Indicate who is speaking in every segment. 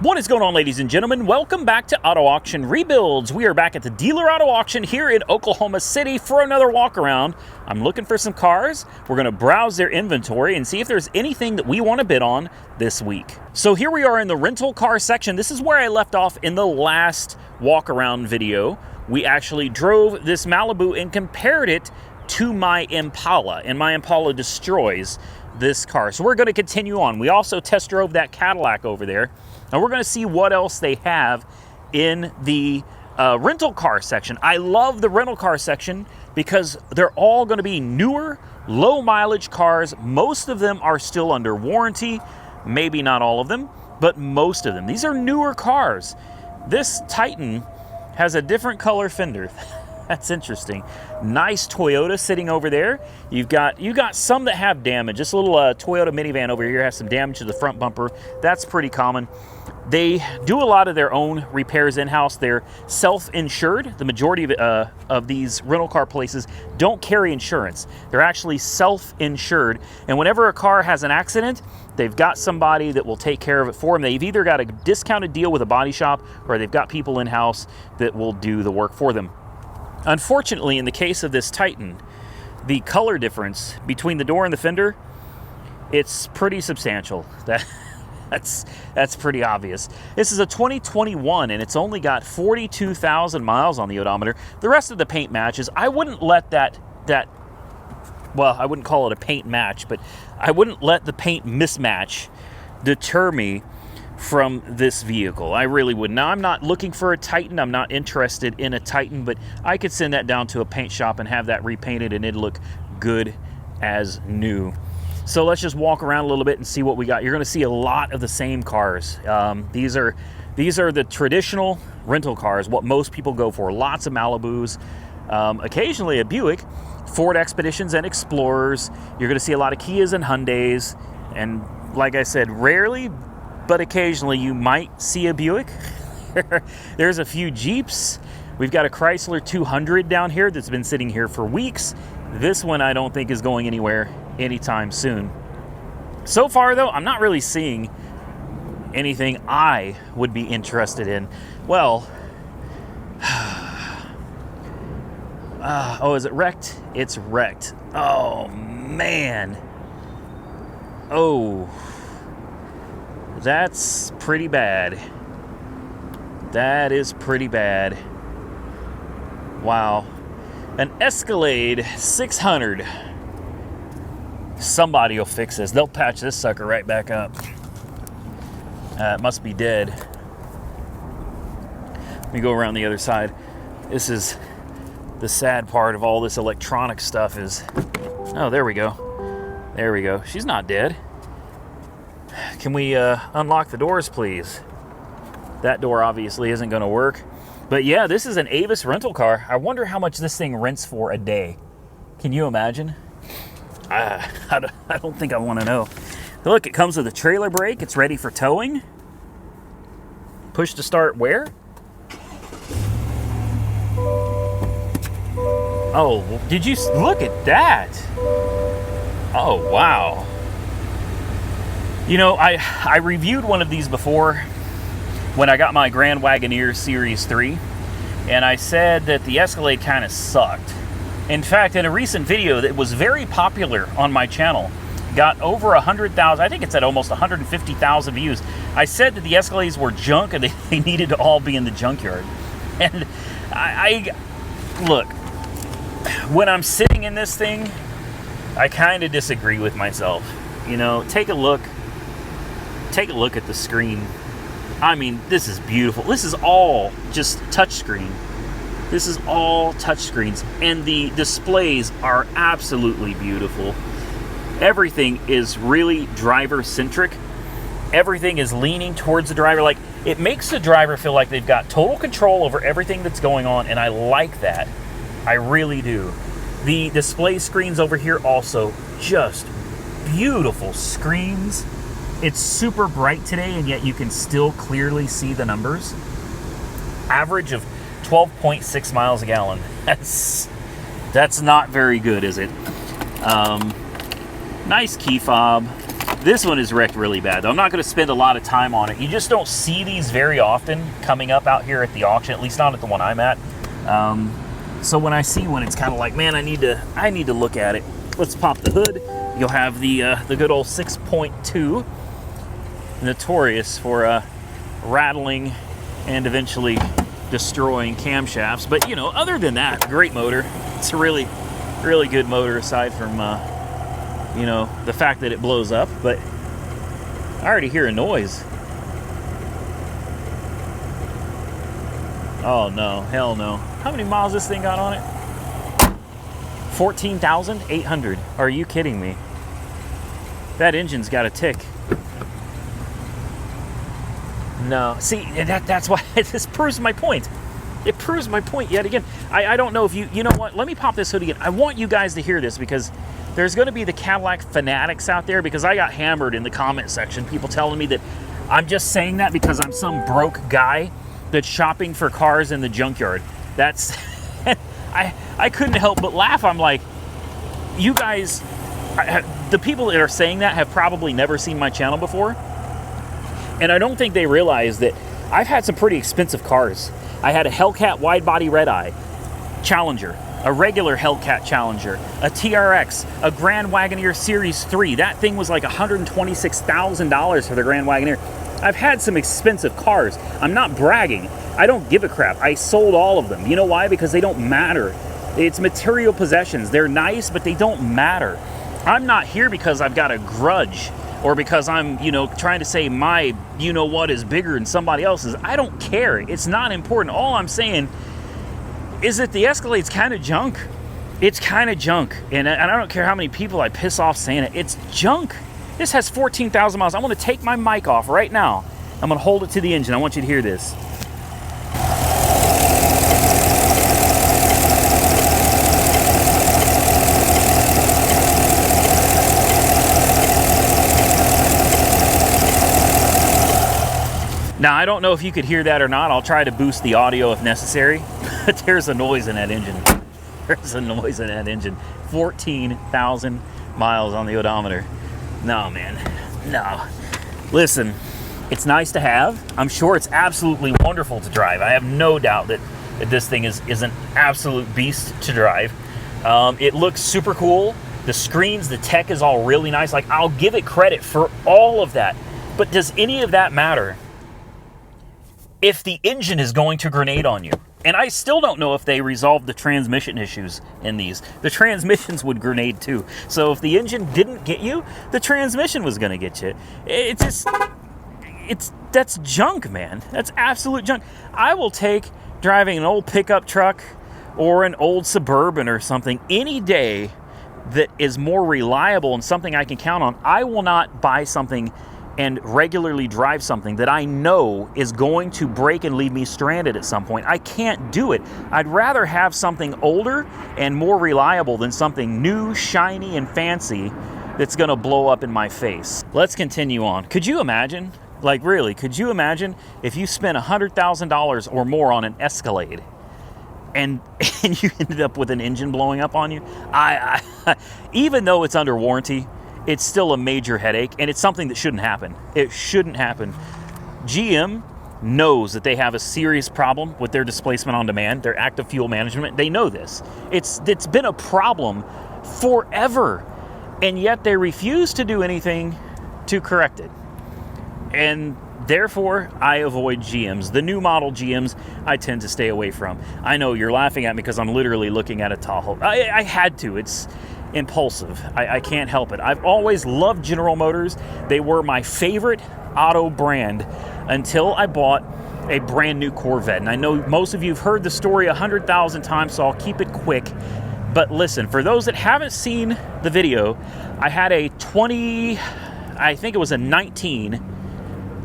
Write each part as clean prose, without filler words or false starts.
Speaker 1: What is going on, ladies and gentlemen? Welcome back to Auto Auction Rebuilds. We are back at the Dealer Auto Auction here in Oklahoma City for another walk around. I'm looking for some cars. We're going to browse their inventory and see if there's anything that we want to bid on this week. So here we are in the rental car section. This is where I left off in the last walk around video. We actually drove this Malibu and compared it to my Impala, and my Impala destroys this car. So we're going to continue on. We also test drove that Cadillac over there. And we're going to see what else they have in the rental car section. I love the rental car section because they're all going to be newer, low mileage cars. Most of them are still under warranty. Maybe not all of them, but most of them. These are newer cars. This Titan has a different color fender. That's interesting. Nice Toyota sitting over there. You got some that have damage. This little Toyota minivan over here has some damage to the front bumper. That's pretty common. They do a lot of their own repairs in-house. They're self-insured. The majority of these rental car places don't carry insurance. They're actually self-insured. And whenever a car has an accident, they've got somebody that will take care of it for them. They've either got a discounted deal with a body shop or they've got people in-house that will do the work for them. Unfortunately, in the case of this Titan, the color difference between the door and the fender, it's pretty substantial. That's pretty obvious. This is a 2021 and it's only got 42,000 miles on the odometer. The rest of the paint matches. I wouldn't let well, I wouldn't call it a paint match, but I wouldn't let the paint mismatch deter me from this vehicle. I really wouldn't. Now, I'm not looking for a Titan. I'm not interested in a Titan, but I could send that down to a paint shop and have that repainted and it'd look good as new. So let's just walk around a little bit and see what we got. You're going to see a lot of the same cars. These are the traditional rental cars, what most people go for. Lots of Malibus, occasionally a Buick, Ford Expeditions and Explorers. You're going to see a lot of Kias and Hyundais, and like I said, rarely, but occasionally you might see a Buick. There's a few Jeeps. We've got a Chrysler 200 down here that's been sitting here for weeks. This one I don't think is going anywhere anytime soon. So far though, I'm not really seeing anything I would be interested in. Well, oh, is it wrecked? It's wrecked. Oh man. Oh, that's pretty bad. That is pretty bad. Wow. An Escalade 600. Somebody will fix this. They'll patch this sucker right back up. It must be dead. Let me go around the other side. This is the sad part of all this electronic stuff is... Oh, there we go. There we go. She's not dead. Can we unlock the doors, please? That door obviously isn't going to work. But yeah, this is an Avis rental car. I wonder how much this thing rents for a day. Can you imagine? I don't think I want to know. Look, it comes with a trailer brake. It's ready for towing. Push to start where? Oh, did you look at that? Oh, wow. You know, I reviewed one of these before when I got my Grand Wagoneer Series 3, and I said that the Escalade kind of sucked. In fact, in a recent video that was very popular on my channel, got over 100,000, I think it's at almost 150,000 views, I said that the Escalades were junk and they needed to all be in the junkyard. And I look, when I'm sitting in this thing, I kind of disagree with myself. You know, take a look at the screen. I mean, this is beautiful. This is all just touchscreen. This is all touchscreens, and the displays are absolutely beautiful. Everything is really driver-centric. Everything is leaning towards the driver. Like, it makes the driver feel like they've got total control over everything that's going on, and I like that. I really do. The display screens over here also, just beautiful screens. It's super bright today, and yet you can still clearly see the numbers. Average of 12.6 miles a gallon. That's not very good, is it? Nice key fob. This one is wrecked really bad, though. I'm not going to spend a lot of time on it. You just don't see these very often coming up out here at the auction, at least not at the one I'm at. So when I see one, it's kind of like, man, I need to look at it. Let's pop the hood. You'll have the good old 6.2, notorious for rattling and eventually destroying camshafts. But you know, other than that, great motor. It's a really, really good motor aside from you know, the fact that it blows up. But I already hear a noise. Oh no, hell no. How many miles this thing got on it? 14,800. Are you kidding me? That engine's got a tick. No, see, that's why this proves my point. It proves my point yet again. I don't know if you know what, let me pop this hood again. I want you guys to hear this because there's going to be the Cadillac fanatics out there, because I got hammered in the comment section, people telling me that I'm just saying that because I'm some broke guy that's shopping for cars in the junkyard. That's, I couldn't help but laugh. I'm like, you guys, the people that are saying that have probably never seen my channel before. And I don't think they realize that I've had some pretty expensive cars. I had a Hellcat wide body red eye Challenger, a regular Hellcat Challenger, a TRX, a Grand Wagoneer Series 3. That thing was like $126,000 for the Grand Wagoneer. I've had some expensive cars. I'm not bragging. I don't give a crap. I sold all of them. You know why? Because they don't matter. It's material possessions. They're nice, but they don't matter. I'm not here because I've got a grudge or because I'm, you know, trying to say my, you know what, is bigger than somebody else's. I don't care. It's not important. All I'm saying is that the Escalade's kind of junk. It's kind of junk. And I don't care how many people I piss off saying it. It's junk. This has 14,000 miles. I'm going to take my mic off right now. I'm going to hold it to the engine. I want you to hear this. Now, I don't know if you could hear that or not. I'll try to boost the audio if necessary. But there's a noise in that engine. There's a noise in that engine. 14,000 miles on the odometer. No, man. No. Listen, it's nice to have. I'm sure it's absolutely wonderful to drive. I have no doubt that this thing is an absolute beast to drive. It looks super cool. The screens, the tech is all really nice. Like, I'll give it credit for all of that. But does any of that matter if the engine is going to grenade on you? And I still don't know if they resolved the transmission issues in these. The transmissions would grenade too. So if the engine didn't get you, the transmission was going to get you. That's junk, man. That's absolute junk. I will take driving an old pickup truck or an old Suburban or something any day that is more reliable and something I can count on. I will not buy something and regularly drive something that I know is going to break and leave me stranded at some point. I can't do it. I'd rather have something older and more reliable than something new, shiny, and fancy that's gonna blow up in my face. Let's continue on. Could you imagine, like really, could you imagine if you spent $100,000 or more on an Escalade and you ended up with an engine blowing up on you? Even though it's under warranty, it's still a major headache, and it's something that shouldn't happen. It shouldn't happen. GM knows that they have a serious problem with their displacement on demand, their active fuel management. They know this. It's been a problem forever, and yet they refuse to do anything to correct it. And therefore, I avoid GMs. The new model GMs, I tend to stay away from. I know you're laughing at me because I'm literally looking at a Tahoe. I had to. It's impulsive. I can't help it. I've always loved General Motors. They were my favorite auto brand until I bought a brand new Corvette. And I know most of you have heard the story 100,000 times, so I'll keep it quick. But listen, for those that haven't seen the video, I had a 19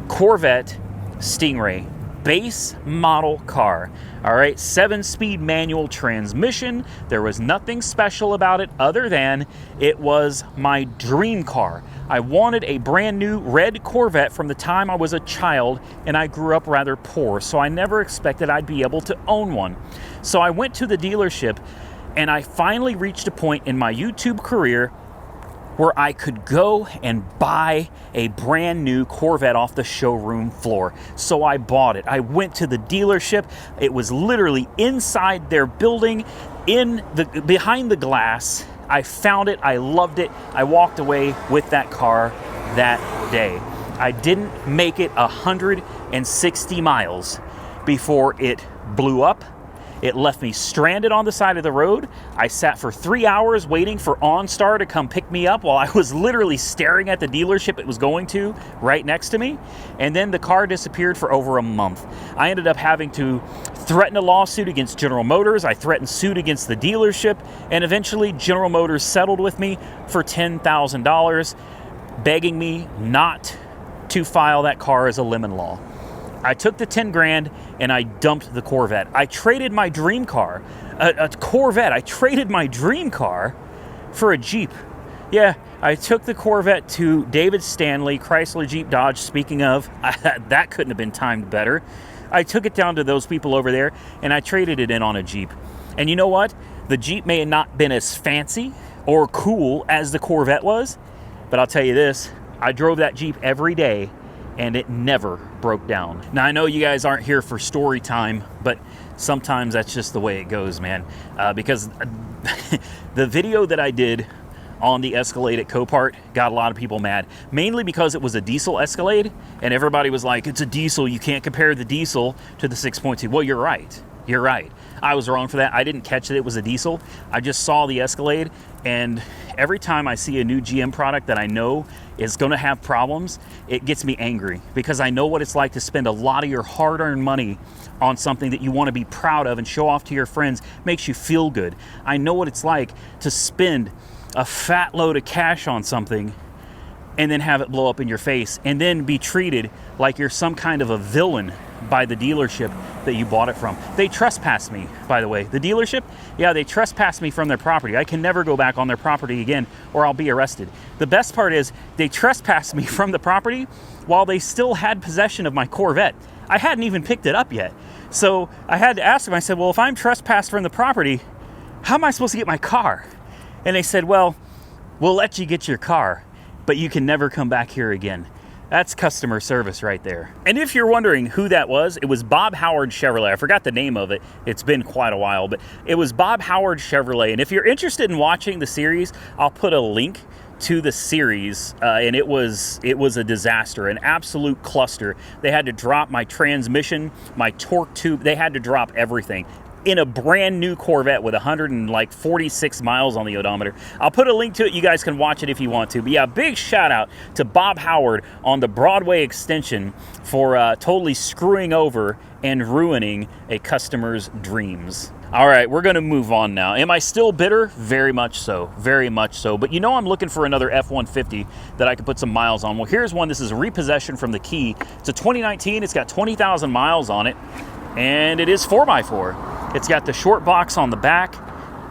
Speaker 1: Corvette Stingray base model car. All right, 7-speed manual transmission. There was nothing special about it other than it was my dream car. I wanted a brand new red Corvette from the time I was a child, and I grew up rather poor, so I never expected I'd be able to own one. So I went to the dealership, and I finally reached a point in my YouTube career where I could go and buy a brand new Corvette off the showroom floor. So I bought it. I went to the dealership. It was literally inside their building, behind the glass. I found it. I loved it. I walked away with that car that day. I didn't make it 160 miles before it blew up. It left me stranded on the side of the road. I sat for 3 hours waiting for OnStar to come pick me up while I was literally staring at the dealership it was going to right next to me. And then the car disappeared for over a month. I ended up having to threaten a lawsuit against General Motors. I threatened suit against the dealership. And eventually General Motors settled with me for $10,000, begging me not to file that car as a lemon law. I took the 10 grand and I dumped the Corvette. I traded my dream car, a Corvette. I traded my dream car for a Jeep. Yeah, I took the Corvette to David Stanley, Chrysler Jeep Dodge. Speaking of, that couldn't have been timed better. I took it down to those people over there and I traded it in on a Jeep. And you know what? The Jeep may have not been as fancy or cool as the Corvette was, but I'll tell you this, I drove that Jeep every day and it never broke down. Now, I know you guys aren't here for story time, but sometimes that's just the way it goes, man. Because the video that I did on the Escalade at Copart got a lot of people mad, mainly because it was a diesel Escalade, and everybody was like, it's a diesel, you can't compare the diesel to the 6.2. Well, you're right. You're right. I was wrong for that. I didn't catch that it was a diesel. I just saw the Escalade, and every time I see a new GM product that I know is going to have problems, it gets me angry because I know what it's like to spend a lot of your hard-earned money on something that you want to be proud of and show off to your friends, makes you feel good. I know what it's like to spend a fat load of cash on something and then have it blow up in your face and then be treated like you're some kind of a villain by the dealership that you bought it from. They trespassed me, by the way. The dealership, yeah, they trespassed me from their property. I can never go back on their property again or I'll be arrested. The best part is they trespassed me from the property while they still had possession of my Corvette. I hadn't even picked it up yet. So I had to ask them, I said, well, if I'm trespassed from the property, how am I supposed to get my car? And they said, well, we'll let you get your car, but you can never come back here again. That's customer service right there. And if you're wondering who that was, it was Bob Howard Chevrolet. I forgot the name of it. It's been quite a while, but it was Bob Howard Chevrolet. And if you're interested in watching the series, I'll put a link to the series, and it was a disaster, an absolute cluster. They had to drop my transmission, my torque tube. They had to drop everything in a brand new Corvette with 146 miles on the odometer. I'll put a link to it. You guys can watch it if you want to. But yeah, big shout out to Bob Howard on the Broadway extension for totally screwing over and ruining a customer's dreams. All right, we're going to move on now. Am I still bitter? Very much so. Very much so. But you know I'm looking for another F150 that I can put some miles on. Well, here's one. This is a repossession from the Key. It's a 2019. It's got 20,000 miles on it, and it is 4x4. It's got the short box on the back.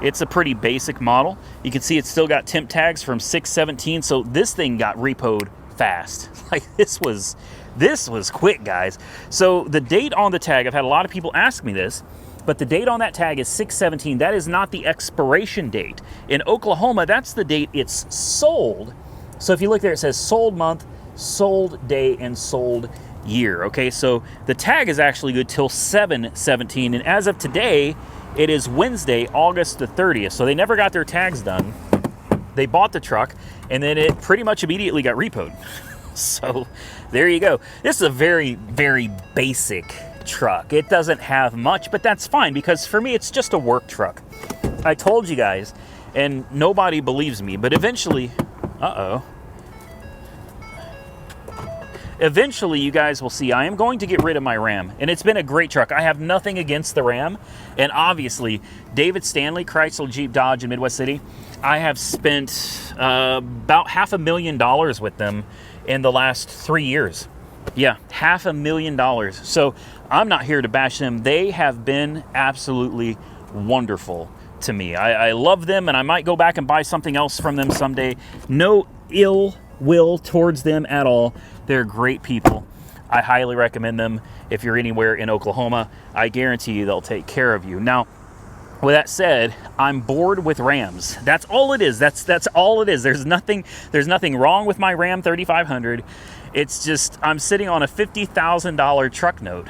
Speaker 1: It's a pretty basic model. You can see it's still got temp tags from 6/17, so this thing got repoed fast. Like this was quick, guys. So the date on the tag, I've had a lot of people ask me this, but the date on that tag is 6/17. That is not the expiration date. In Oklahoma, that's the date it's sold. So if you look there, it says sold month, sold day, and sold year. Okay, so the tag is actually good till 7/17, and as of today, it is Wednesday, August the 30th. So they never got their tags done. They bought the truck, and then it pretty much immediately got repoed. So there you go. This is a very, very basic truck. It doesn't have much, but that's fine because for me, it's just a work truck. I told you guys, and nobody believes me, but eventually, eventually, you guys will see I am going to get rid of my Ram, and it's been a great truck. I have nothing against the Ram, and obviously, David Stanley, Chrysler Jeep Dodge in Midwest City, I have spent about $500,000 with them in the last 3 years. Yeah, $500,000. So I'm not here to bash them. They have been absolutely wonderful to me. I love them, and I might go back and buy something else from them someday. No ill will towards them at all. They're great people. I highly recommend them if you're anywhere in Oklahoma. I guarantee you they'll take care of you. Now, with that said, I'm bored with Rams. That's all it is. That's all it is. There's nothing wrong with my Ram 3500. It's just I'm sitting on a $50,000 truck note,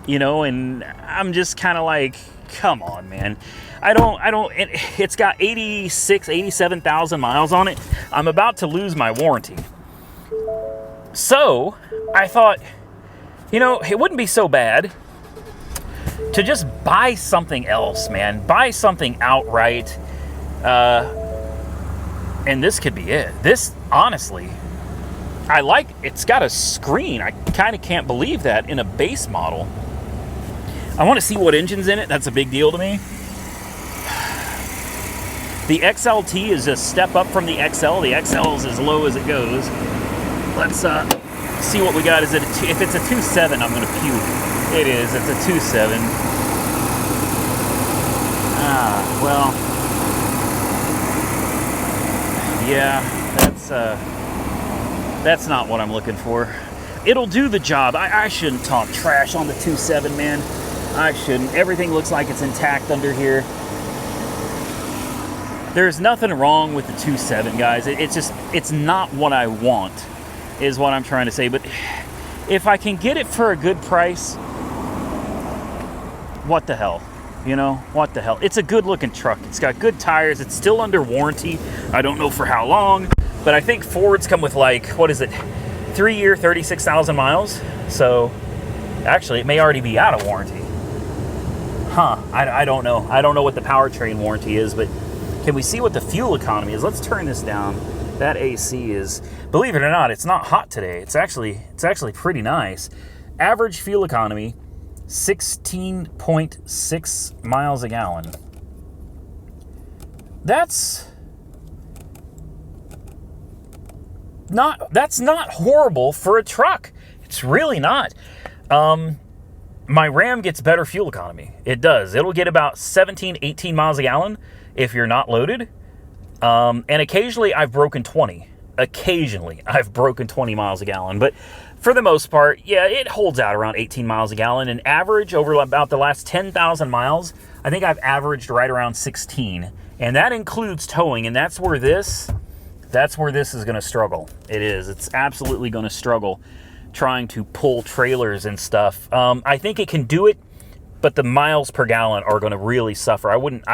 Speaker 1: you know, and I'm just kind of like, come on, man. It's got 87,000 miles on it. I'm about to lose my warranty. So I thought, you know, it wouldn't be so bad to just buy something else, man. Buy something outright. And this could be it. This, honestly, it's got a screen. I kind of can't believe that in a base model. I want to see what engine's in it. That's a big deal to me. The XLT is a step up from the XL. The XL is as low as it goes. Let's see what we got. If it's a 2.7, I'm going to puke. It is. It's a 2.7. Well. Yeah, that's not what I'm looking for. It'll do the job. I shouldn't talk trash on the 2.7, man. I shouldn't. Everything looks like it's intact under here. There's nothing wrong with the 2.7, guys. It's not what I want, is what I'm trying to say. But if I can get it for a good price, what the hell? You know, what the hell? It's a good looking truck. It's got good tires. It's still under warranty. I don't know for how long, but I think Fords come with, like, what is it? 3-year, 36,000 miles. So actually it may already be out of warranty. I don't know. I don't know what the powertrain warranty is, but can we see what the fuel economy is? Let's turn this down. That AC is, believe it or not, it's not hot today. It's actually pretty nice. Average fuel economy, 16.6 miles a gallon. That's not horrible for a truck. It's really not. My Ram gets better fuel economy. It does. It'll get about 17, 18 miles a gallon if you're not loaded. And occasionally I've broken 20. Occasionally I've broken 20 miles a gallon. But for the most part, yeah, it holds out around 18 miles a gallon. And average over about the last 10,000 miles, I think I've averaged right around 16. And that includes towing. And that's where this is going to struggle. It is. It's absolutely going to struggle trying to pull trailers and stuff. I think it can do it, but the miles per gallon are going to really suffer. I wouldn't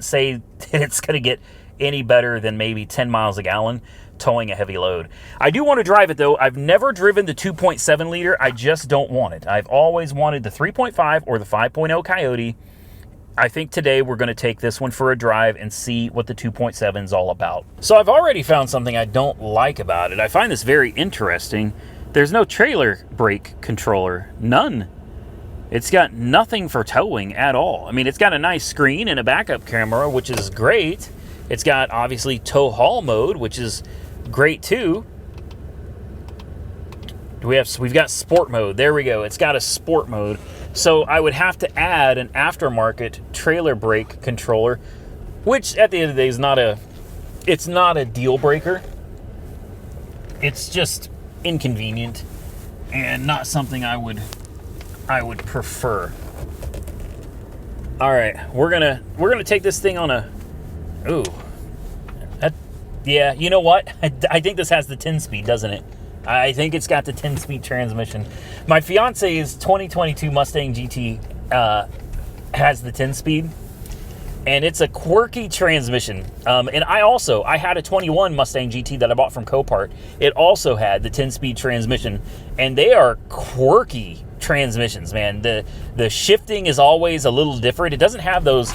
Speaker 1: say that it's going to get any better than maybe 10 miles a gallon towing a heavy load. I do want to drive it, though. I've never driven the 2.7 liter. I just don't want it. I've always wanted the 3.5 or the 5.0 Coyote. I think today we're going to take this one for a drive and see what the 2.7 is all about. So I've already found something I don't like about it. I find this very interesting. There's no trailer brake controller. None. It's got nothing for towing at all. I mean, it's got a nice screen and a backup camera, which is great. It's got, obviously, tow haul mode, which is great, too. We've got sport mode. There we go. It's got a sport mode. So I would have to add an aftermarket trailer brake controller, which at the end of the day is not a deal breaker. It's just inconvenient and not something I would prefer. All right, we're gonna take this thing on a. Ooh, yeah. You know what? I think this has the 10-speed, doesn't it? I think it's got the 10-speed transmission. My fiance's 2022 Mustang GT has the 10-speed, and it's a quirky transmission. And I had a 21 Mustang GT that I bought from Copart. It also had the 10-speed transmission, and they are quirky transmissions, man. The shifting is always a little different. It doesn't have those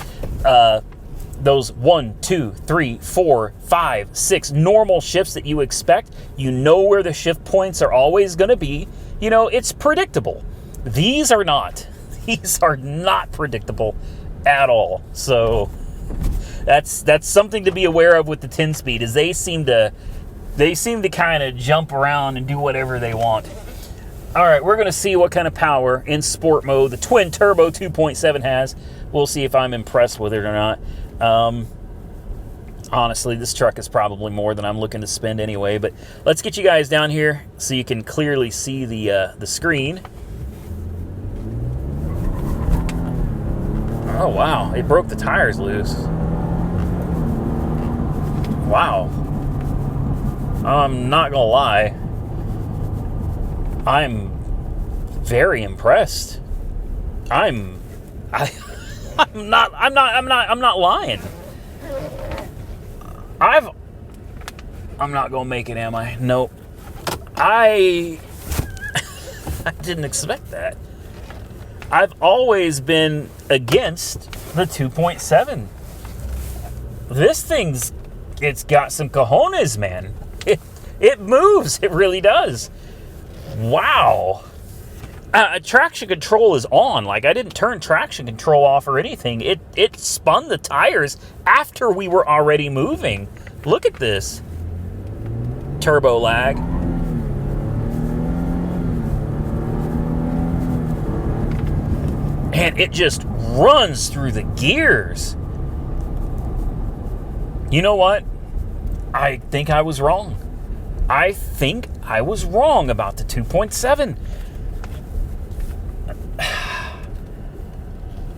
Speaker 1: 1, 2, 3, 4, 5, 6 normal shifts that you expect. You know where the shift points are always going to be. You know, it's predictable. These are not. These are not predictable at all. So that's something to be aware of with the 10-speed, is they seem to kind of jump around and do whatever they want. All right, we're going to see what kind of power in sport mode the twin turbo 2.7 has. We'll see if I'm impressed with it or not. Honestly, this truck is probably more than I'm looking to spend anyway, but let's get you guys down here so you can clearly see the screen. Oh, wow. It broke the tires loose. Wow. I'm not gonna lie. I'm very impressed. I'm not lying. I'm not gonna make it, am I? Nope. I didn't expect that. I've always been against the 2.7. This it's got some cojones, man. It moves. It really does. Wow. Traction control is on. Like, I didn't turn traction control off or anything. It spun the tires after we were already moving. Look at this. Turbo lag. And it just runs through the gears. You know what? I think I was wrong. I think I was wrong about the 2.7.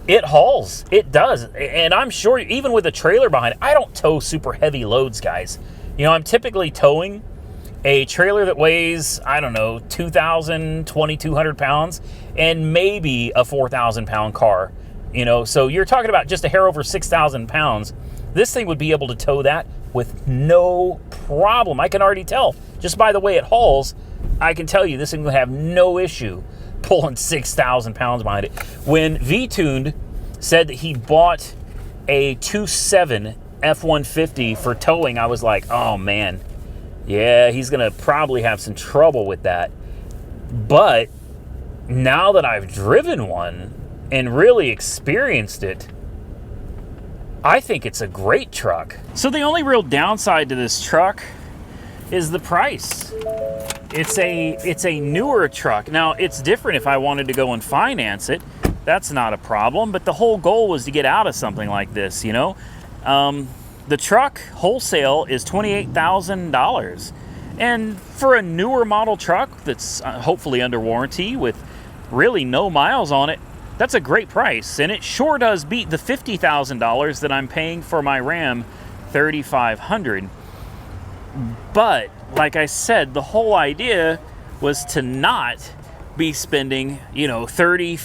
Speaker 1: It hauls. It does. And I'm sure even with a trailer behind it, I don't tow super heavy loads, guys. You know, I'm typically towing a trailer that weighs, I don't know, 2,000, 2,200 pounds, and maybe a 4,000 pound car. You know, so you're talking about just a hair over 6,000 pounds. This thing would be able to tow that with no problem. I can already tell. Just by the way it hauls, I can tell you this thing will have no issue pulling 6,000 pounds behind it. When V-Tuned said that he bought a 2.7 F150 for towing, I was like, oh man, yeah, he's gonna probably have some trouble with that. But now that I've driven one and really experienced it, I think it's a great truck. So the only real downside to this truck is the price. It's a newer truck. Now, it's different if I wanted to go and finance it. That's not a problem, but the whole goal was to get out of something like this, you know? The truck wholesale is $28,000. And for a newer model truck that's hopefully under warranty with really no miles on it, that's a great price. And it sure does beat the $50,000 that I'm paying for my Ram 3500. But like I said, the whole idea was to not be spending, you know, $30,000,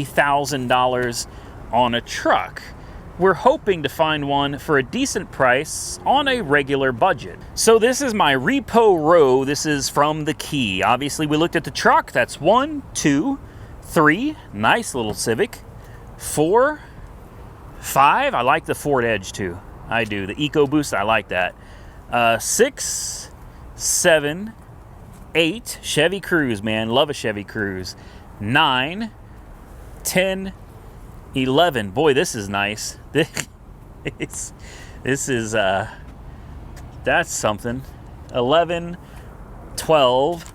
Speaker 1: $50,000 on a truck. We're hoping to find one for a decent price on a regular budget. So this is my repo row. This is from the Key. Obviously, we looked at the truck. That's 1, 2, 3. Nice little Civic. 4, 5. I like the Ford Edge too. I do. The EcoBoost, I like that. 6, 7, 8. Chevy Cruze, man. Love a Chevy Cruze. 9, 10, 11. Boy, this is nice. This is that's something. 11, 12,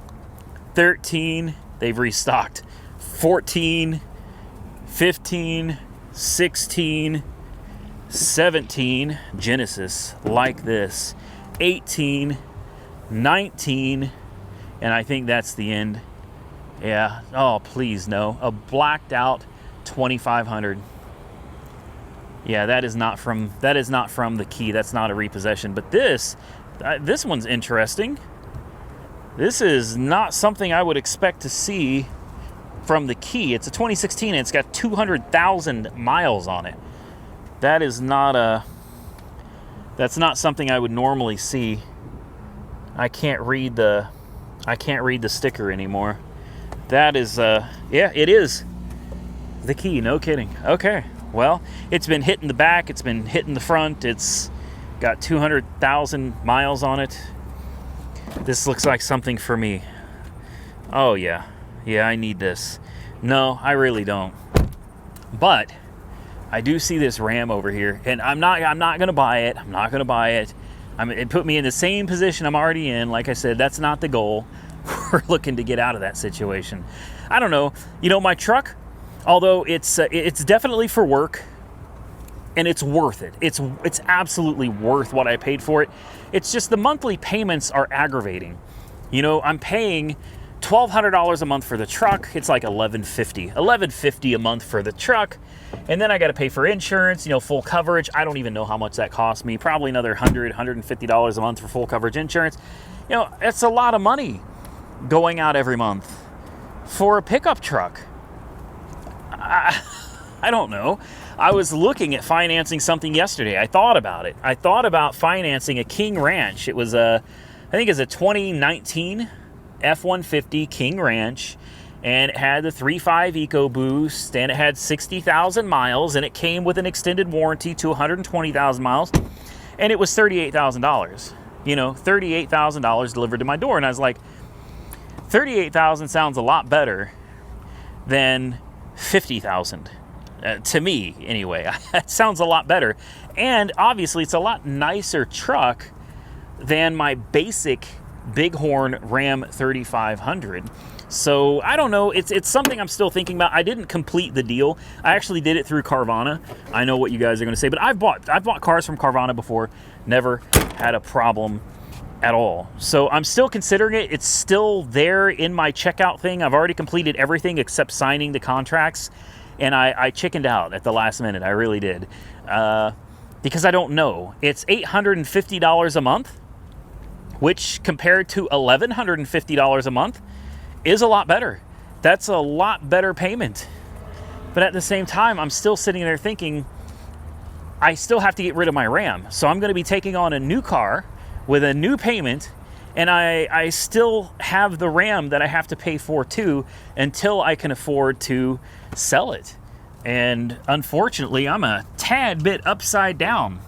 Speaker 1: 13. They've restocked. 14, 15, 16, 17. Genesis, like this. 18, 19, and I think that's the end. Yeah. Oh, please no. A blacked out 2500. Yeah, that is not from the Key. That's not a repossession. But this one's interesting. This is not something I would expect to see from the Key. It's a 2016 and it's got 200,000 miles on it. That is not that's not something I would normally see. I can't read the sticker anymore. That is yeah, it is the Key, no kidding. Okay, well, it's been hitting the back, it's been hitting the front, it's got 200,000 miles on it. This looks like something for me. Oh yeah, I need this. No, I really don't. But I do see this Ram over here, and I'm not gonna buy it. I'm not gonna buy it. It put me in the same position I'm already in. Like I said, that's not the goal. We're looking to get out of that situation. I don't know. You know, my truck, although it's definitely for work, and it's worth it. It's absolutely worth what I paid for it. It's just the monthly payments are aggravating. You know, I'm paying $1,200 a month for the truck. It's like $1,150 a month for the truck. And then I got to pay for insurance, you know, full coverage. I don't even know how much that cost me. Probably another $150 a month for full coverage insurance. You know, it's a lot of money going out every month for a pickup truck. I don't know. I was looking at financing something yesterday. I thought about it. I thought about financing a King Ranch. It was I think it's a 2019 F150 King Ranch, and it had the 3.5 EcoBoost, and it had 60,000 miles, and it came with an extended warranty to 120,000 miles, and it was $38,000. You know, $38,000 delivered to my door, and I was like, $38,000 sounds a lot better than $50,000. To me, anyway. It sounds a lot better. And obviously, it's a lot nicer truck than my basic Bighorn Ram 3500. So, I don't know. It's something I'm still thinking about. I didn't complete the deal. I actually did it through Carvana. I know what you guys are going to say. But I've bought cars from Carvana before. Never had a problem at all. So, I'm still considering it. It's still there in my checkout thing. I've already completed everything except signing the contracts. And I chickened out at the last minute. I really did. Because I don't know. It's $850 a month, which compared to $1,150 a month is a lot better. That's a lot better payment. But at the same time, I'm still sitting there thinking, I still have to get rid of my Ram. So I'm going to be taking on a new car with a new payment, and I still have the Ram that I have to pay for too until I can afford to sell it. And unfortunately, I'm a tad bit upside down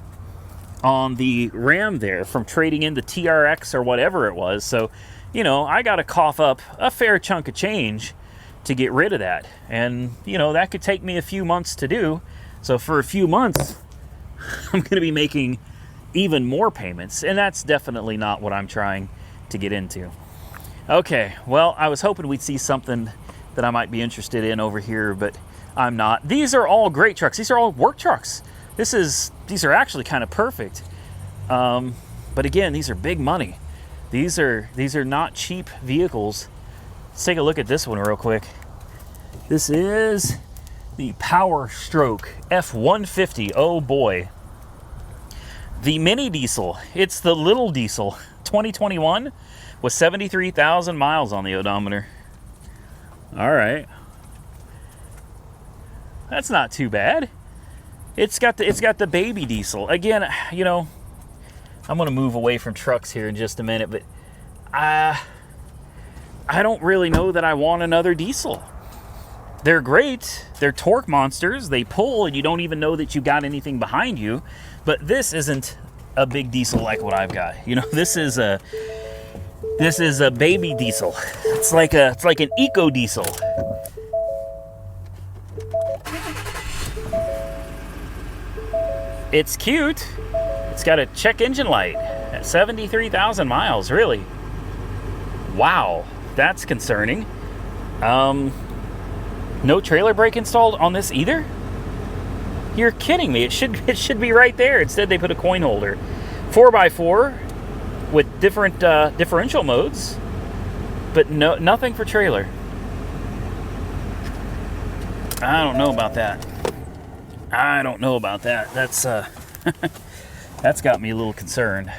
Speaker 1: on the Ram there from trading in the TRX or whatever it was. So, you know, I got to cough up a fair chunk of change to get rid of that. And, you know, that could take me a few months to do. So for a few months, I'm going to be making even more payments. And that's definitely not what I'm trying to get into. Okay, well, I was hoping we'd see something that I might be interested in over here, but I'm not. These are all great trucks. These are all work trucks. These are actually kind of perfect. But again, these are big money. These are not cheap vehicles. Let's take a look at this one real quick. This is the Power Stroke F150. Oh boy. The mini diesel. It's the little diesel. 2021 with 73,000 miles on the odometer. All right. That's not too bad. It's got the baby diesel. Again, you know, I'm going to move away from trucks here in just a minute, but I don't really know that I want another diesel. They're great. They're torque monsters. They pull and you don't even know that you got anything behind you. But this isn't a big diesel like what I've got. You know, this is a baby diesel. It's like an eco diesel. It's cute. It's got a check engine light at 73,000 miles, really. Wow, that's concerning. No trailer brake installed on this either? You're kidding me. It should be right there. Instead, they put a coin holder. 4x4 with different differential modes, but nothing for trailer. I don't know about that. That's that's got me a little concerned.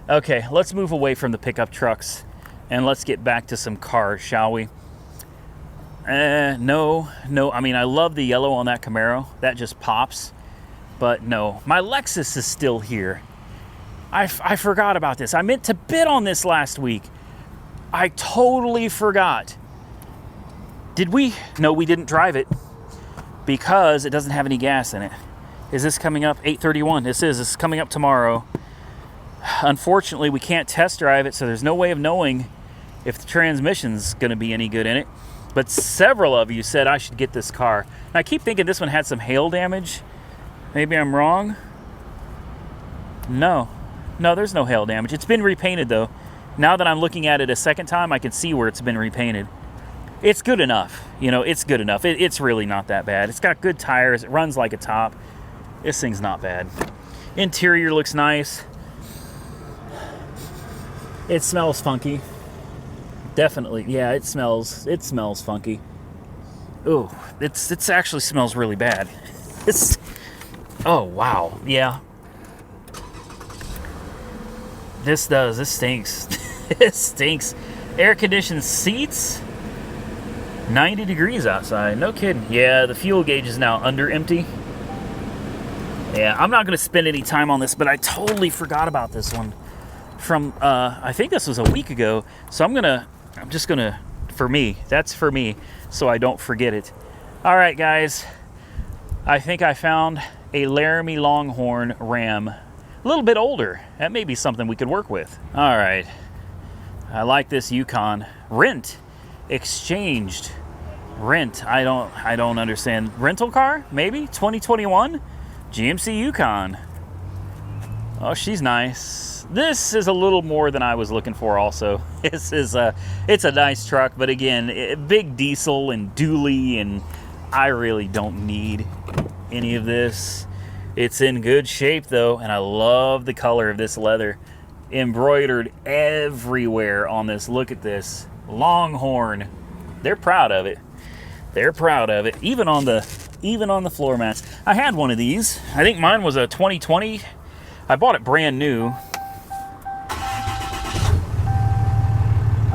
Speaker 1: Okay, let's move away from the pickup trucks and let's get back to some cars, shall we? No. I mean, I love the yellow on that Camaro. That just pops. But no, my Lexus is still here. I forgot about this. I meant to bid on this last week. I totally forgot. Did we? No, we didn't drive it because it doesn't have any gas in it. Is this coming up? 8:31. This is coming up tomorrow. Unfortunately, we can't test drive it, so there's no way of knowing if the transmission's going to be any good in it. But several of you said I should get this car. And I keep thinking this one had some hail damage. Maybe I'm wrong. No, there's no hail damage. It's been repainted, though. Now that I'm looking at it a second time, I can see where it's been repainted. It's good enough. You know, it's good enough. It's really not that bad. It's got good tires. It runs like a top. This thing's not bad. Interior looks nice. It smells funky. Definitely. Yeah, it smells funky. Ooh, it's actually smells really bad. It's, oh wow, yeah. This stinks. It stinks. Air conditioned seats. 90 degrees outside, no kidding. Yeah, the fuel gauge is now under empty. Yeah, I'm not gonna spend any time on this, but I totally forgot about this one from I think this was a week ago. So I'm just gonna, for me, that's for me, so I don't forget it. All right, guys, I think I found a Laramie Longhorn Ram, a little bit older. That may be something we could work with. All right, I like this Yukon. Rent, exchanged, rent. I don't understand. Rental car, maybe 2021 GMC Yukon. Oh, she's nice. This is a little more than I was looking for also. This is it's a nice truck, but again, big diesel and dually, and I really don't need any of this. It's in good shape though, and I love the color of this leather. Embroidered everywhere on this. Look at this. Longhorn. They're proud of it. They're proud of it. Even on the floor mats. I had one of these. I think mine was a 2020. I bought it brand new.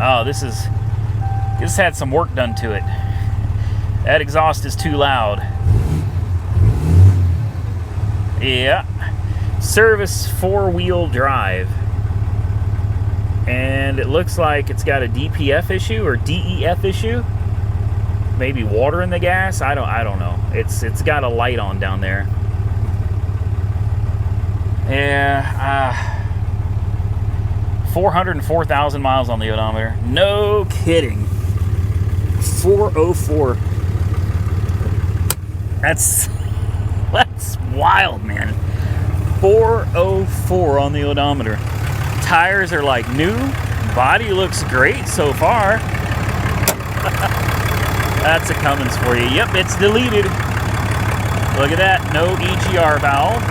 Speaker 1: Oh, this had some work done to it. That exhaust is too loud. Yeah. Service 4-wheel drive. And it looks like it's got a DPF issue or DEF issue. Maybe water in the gas. I don't know. It's got a light on down there. Yeah. 404,000 miles on the odometer. No kidding. 404. That's wild, man. 404 on the odometer. Tires are like new. Body looks great so far. That's a Cummins for you. Yep, it's deleted. Look at that. No EGR valve.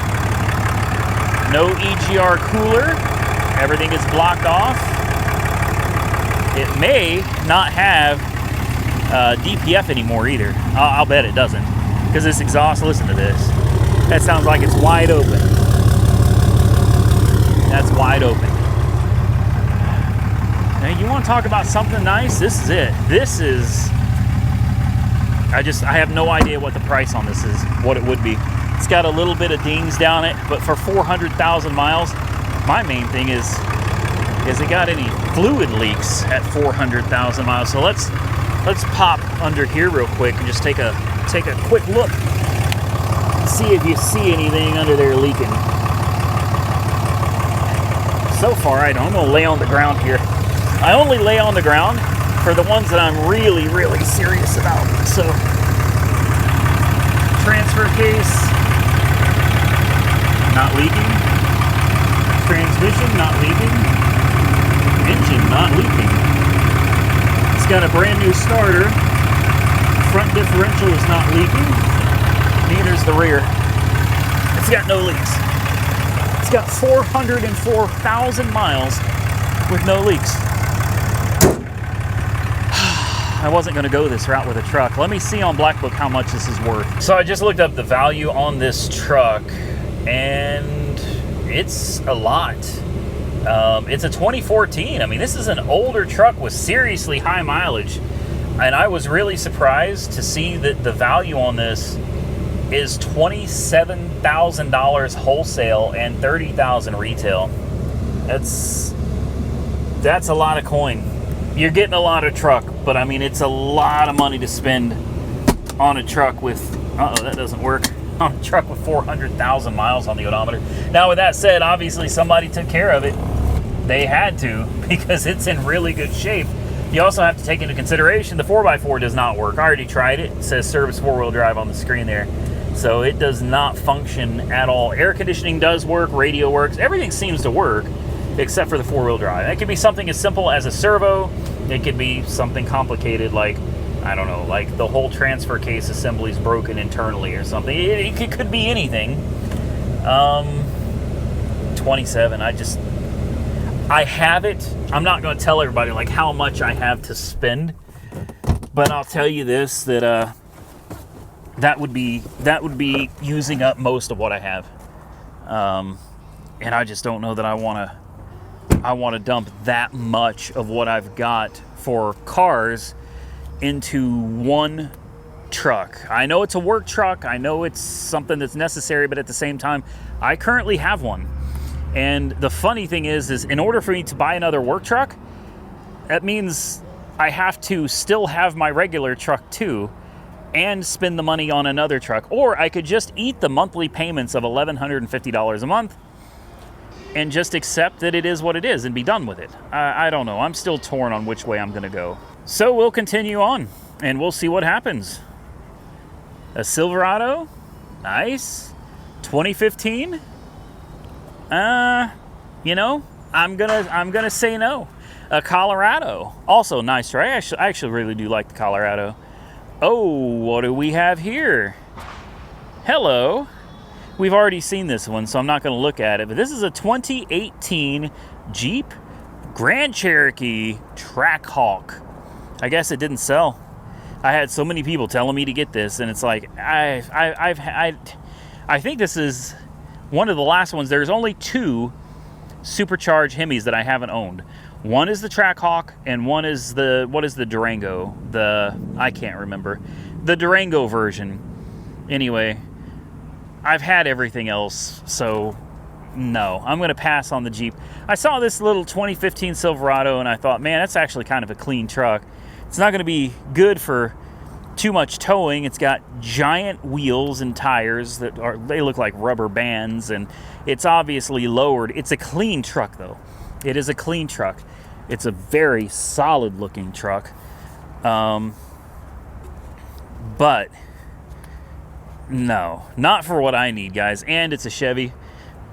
Speaker 1: No EGR cooler. Everything is blocked off. It may not have DPF anymore either. I'll bet it doesn't. Because this exhaust, listen to this. That sounds like it's wide open. That's wide open. Now, you want to talk about something nice? This is it. This is... I have no idea what the price on this is, what it would be. It's got a little bit of dings down it, but for 400,000 miles, my main thing is it got any fluid leaks at 400,000 miles? So let's pop under here real quick and just take a quick look. See if you see anything under there leaking. So far, I don't. I'm gonna lay on the ground here. I only lay on the ground for the ones that I'm really, really serious about. So, transfer case, not leaking. Transmission, not leaking. Engine, not leaking. It's got a brand new starter. Front differential is not leaking. Neither's the rear. It's got no leaks. It's got 404,000 miles with no leaks. I wasn't going to go this route with a truck. Let me see on Black Book how much this is worth. So I just looked up the value on this truck, and it's a lot. It's a 2014. I mean, this is an older truck with seriously high mileage. And I was really surprised to see that the value on this is $27,000 wholesale and $30,000 retail. That's a lot of coin. You're getting a lot of truck, but I mean, it's a lot of money to spend on a truck with, that doesn't work, on a truck with 400,000 miles on the odometer. Now, with that said, obviously somebody took care of it. They had to, because it's in really good shape. You also have to take into consideration the 4x4 does not work. I already tried it. It says service 4-wheel drive on the screen there. So it does not function at all. Air conditioning does work, radio works, everything seems to work except for the 4-wheel drive. It could be something as simple as a servo. It could be something complicated like, I don't know, like the whole transfer case assembly is broken internally or something. It could be anything. 27, I have it. I'm not going to tell everybody like how much I have to spend, but I'll tell you this, that that would be using up most of what I have, and I just don't know that I want to dump that much of what I've got for cars into one truck. I know it's a work truck. I know it's something that's necessary, but at the same time, I currently have one. And the funny thing is in order for me to buy another work truck, that means I have to still have my regular truck too and spend the money on another truck. Or I could just eat the monthly payments of $1,150 a month and just accept that it is what it is and be done with it. I don't know. I'm still torn on which way I'm going to go. So we'll continue on and we'll see what happens. A Silverado, nice. 2015. You know, I'm gonna say no. A Colorado, also nice, right? I actually really do like the Colorado. Oh, what do we have here? Hello. We've already seen this one, so I'm not going to look at it. But this is a 2018 Jeep Grand Cherokee Trackhawk. I guess it didn't sell. I had so many people telling me to get this, and it's like I think this is one of the last ones. There's only 2 supercharged Hemis that I haven't owned. One is the Trackhawk, and one is the Durango. I can't remember. The Durango version. Anyway, I've had everything else, so no. I'm going to pass on the Jeep. I saw this little 2015 Silverado, and I thought, man, that's actually kind of a clean truck. It's not going to be good for too much towing. It's got giant wheels and tires they look like rubber bands, and it's obviously lowered. It's a clean truck, though. It is a clean truck. It's a very solid looking truck. But no, not for what I need, guys. And it's a Chevy.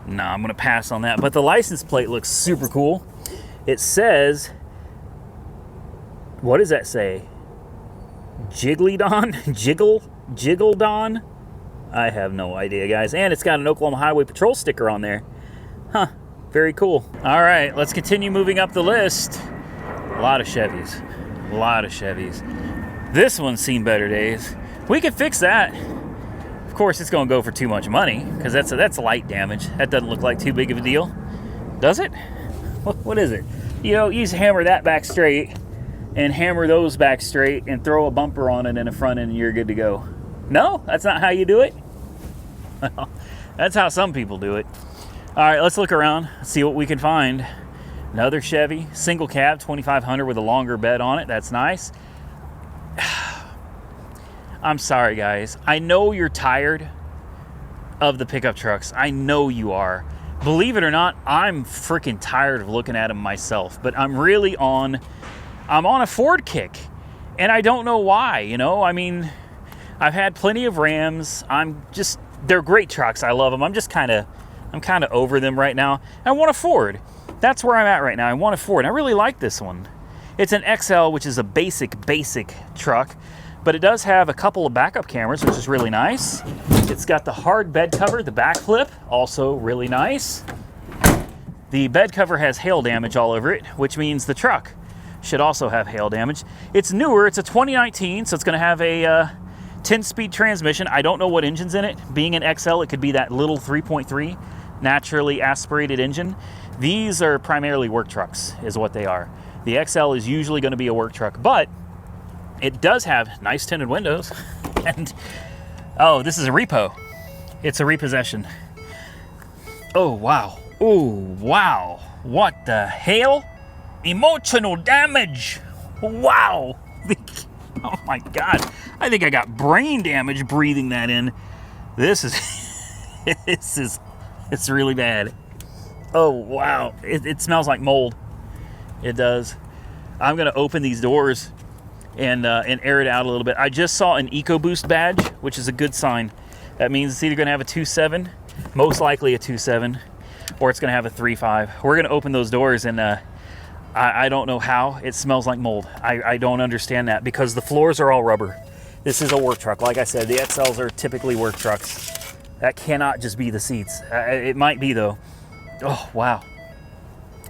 Speaker 1: No, I'm going to pass on that. But the license plate looks super cool. It says, what does that say? Jiggledon? Jiggledon? I have no idea, guys. And it's got an Oklahoma Highway Patrol sticker on there. Huh. Very cool. All right, let's continue moving up the list. A lot of Chevys. A lot of Chevys. This one's seen better days. We could fix that. Of course, it's going to go for too much money because that's light damage. That doesn't look like too big of a deal. Does it? What is it? You know, you just hammer that back straight and hammer those back straight and throw a bumper on it in the front end and you're good to go. No, that's not how you do it. That's how some people do it. All right, let's look around, see what we can find. Another Chevy, single cab, 2500 with a longer bed on it. That's nice. I'm sorry, guys. I know you're tired of the pickup trucks. I know you are. Believe it or not, I'm freaking tired of looking at them myself. But I'm on a Ford kick, and I don't know why. You know, I mean, I've had plenty of Rams. They're great trucks. I love them. I'm kind of over them right now. I want a Ford. That's where I'm at right now. I want a Ford. I really like this one. It's an XL, which is a basic truck, but it does have a couple of backup cameras, which is really nice. It's got the hard bed cover, the back flip, also really nice. The bed cover has hail damage all over it, which means the truck should also have hail damage. It's newer. It's a 2019, so it's going to have a 10-speed transmission. I don't know what engine's in it. Being an XL, it could be that little 3.3 naturally aspirated engine. These are primarily work trucks, is what they are. The XL is usually going to be a work truck, but it does have nice tinted windows. And oh, this is a repo. It's a repossession. Oh, wow. Oh, wow. What the hell? Emotional damage. Wow. Oh my God. I think I got brain damage breathing that in. This is it's really bad. Oh, wow. It smells like mold. It does. I'm going to open these doors and air it out a little bit. I just saw an EcoBoost badge, which is a good sign. That means it's either going to have a 2.7, most likely a 2.7, or it's going to have a 3.5. We're going to open those doors, and I don't know how. It smells like mold. I don't understand that because the floors are all rubber. This is a work truck. Like I said, the XLs are typically work trucks. That cannot just be the seats. It might be, though. Oh, wow.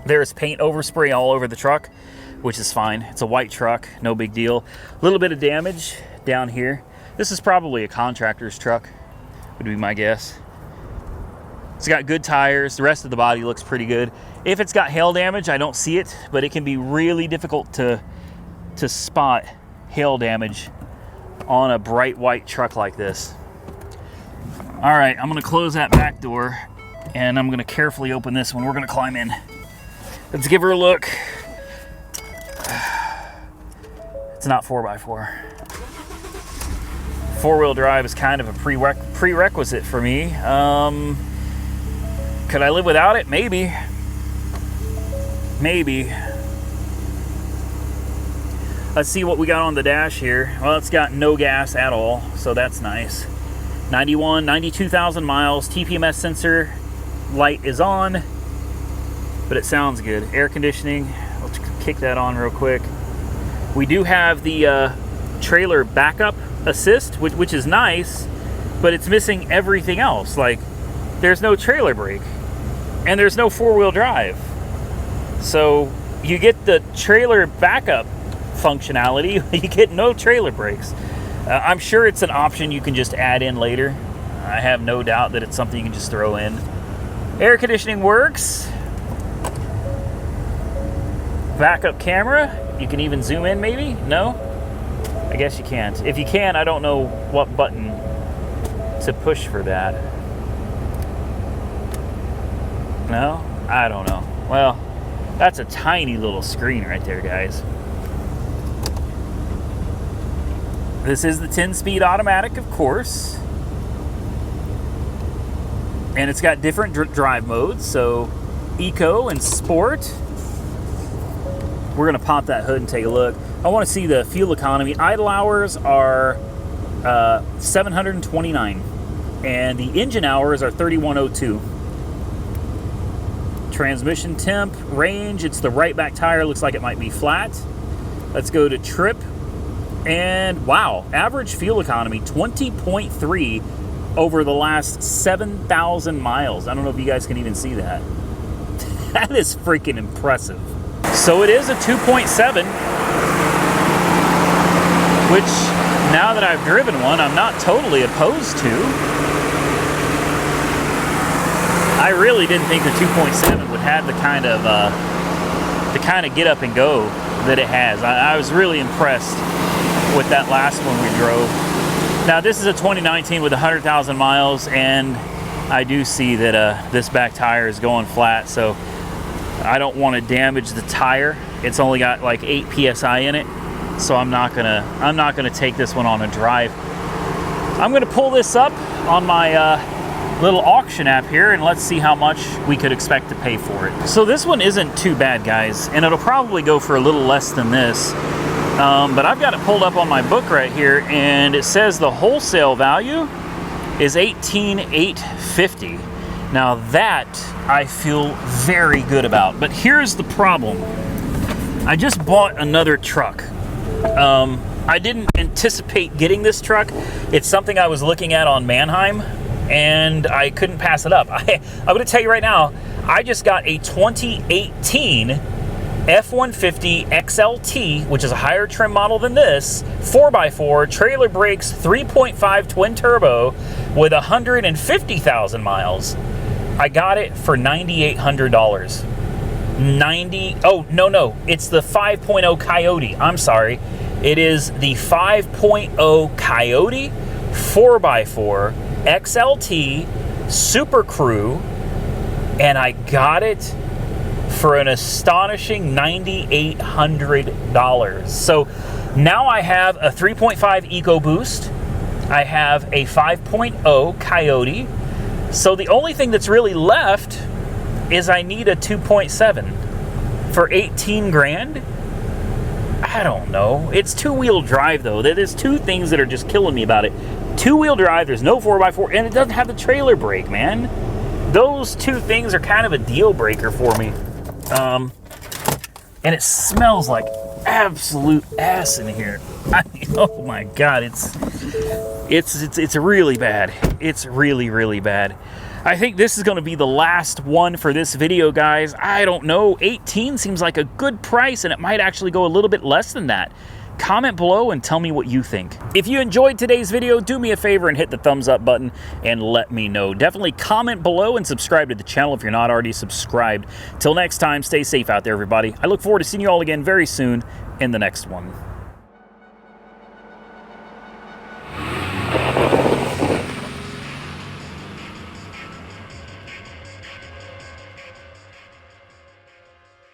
Speaker 1: There's paint overspray all over the truck, which is fine. It's a white truck, no big deal. A little bit of damage down here. This is probably a contractor's truck, would be my guess. It's got good tires. The rest of the body looks pretty good. If it's got hail damage, I don't see it, but it can be really difficult to spot hail damage on a bright white truck like this. All right, I'm gonna close that back door and I'm gonna carefully open this one. We're gonna climb in. Let's give her a look. It's not 4x4. Four-wheel drive is kind of a prerequisite for me. Could I live without it? Maybe. Maybe. Let's see what we got on the dash here. Well, it's got no gas at all, so that's nice. 92,000 miles. TPMS sensor light is on, but it sounds good. Air conditioning, let's kick that on real quick. We do have the trailer backup assist, which is nice, but it's missing everything else. Like, there's no trailer brake and there's no four-wheel drive. So you get the trailer backup functionality, you get no trailer brakes. I'm sure it's an option you can just add in later. I have no doubt that it's something you can just throw in. Air conditioning works. Backup camera. You can even zoom in, maybe? No? I guess you can't. If you can, I don't know what button to push for that. No? I don't know. Well, that's a tiny little screen right there, guys. This is the 10-speed automatic, of course. And it's got different drive modes, so Eco and Sport. We're gonna pop that hood and take a look. I wanna see the fuel economy. Idle hours are 729, and the engine hours are 3102. Transmission temp, range, it's the right back tire, looks like it might be flat. Let's go to trip. And wow, average fuel economy, 20.3 over the last 7,000 miles. I don't know if you guys can even see that. That is freaking impressive. So it is a 2.7, which now that I've driven one, I'm not totally opposed to. I really didn't think the 2.7 would have the kind of get up and go that it has. I was really impressed with that last one we drove. Now this is a 2019 with 100,000 miles, and I do see that this back tire is going flat, so I don't want to damage the tire. It's only got like 8 psi in it, so I'm not gonna take this one on a drive. I'm gonna pull this up on my little auction app here, and let's see how much we could expect to pay for it. So this one isn't too bad, guys, and it'll probably go for a little less than this. But I've got it pulled up on my book right here, and it says the wholesale value is $18,850. Now that I feel very good about. But here's the problem. I just bought another truck. I didn't anticipate getting this truck. It's something I was looking at on Manheim, and I couldn't pass it up. I'm going to tell you right now, I just got a 2018 F150 XLT, which is a higher trim model than this, 4x4, trailer brakes, 3.5 twin turbo with 150,000 miles. I got it for $9,800. It's the 5.0 Coyote. I'm sorry. It is the 5.0 Coyote 4x4 XLT Super Crew, and I got it for an astonishing $9,800. So now I have a 3.5 EcoBoost. I have a 5.0 Coyote. So the only thing that's really left is I need a 2.7 for 18 grand. I don't know. It's two-wheel drive, though. There's two things that are just killing me about it. Two-wheel drive, there's no 4x4, and it doesn't have the trailer brake, man. Those two things are kind of a deal breaker for me. And it smells like absolute ass in here. Oh my God, it's really bad. It's really, really bad. I think this is going to be the last one for this video, guys. I don't know. 18 seems like a good price, and it might actually go a little bit less than that. Comment below and tell me what you think. If you enjoyed today's video, do me a favor and hit the thumbs up button and let me know. Definitely comment below and subscribe to the channel if you're not already subscribed. Till next time, stay safe out there, everybody. I look forward to seeing you all again very soon in the next one.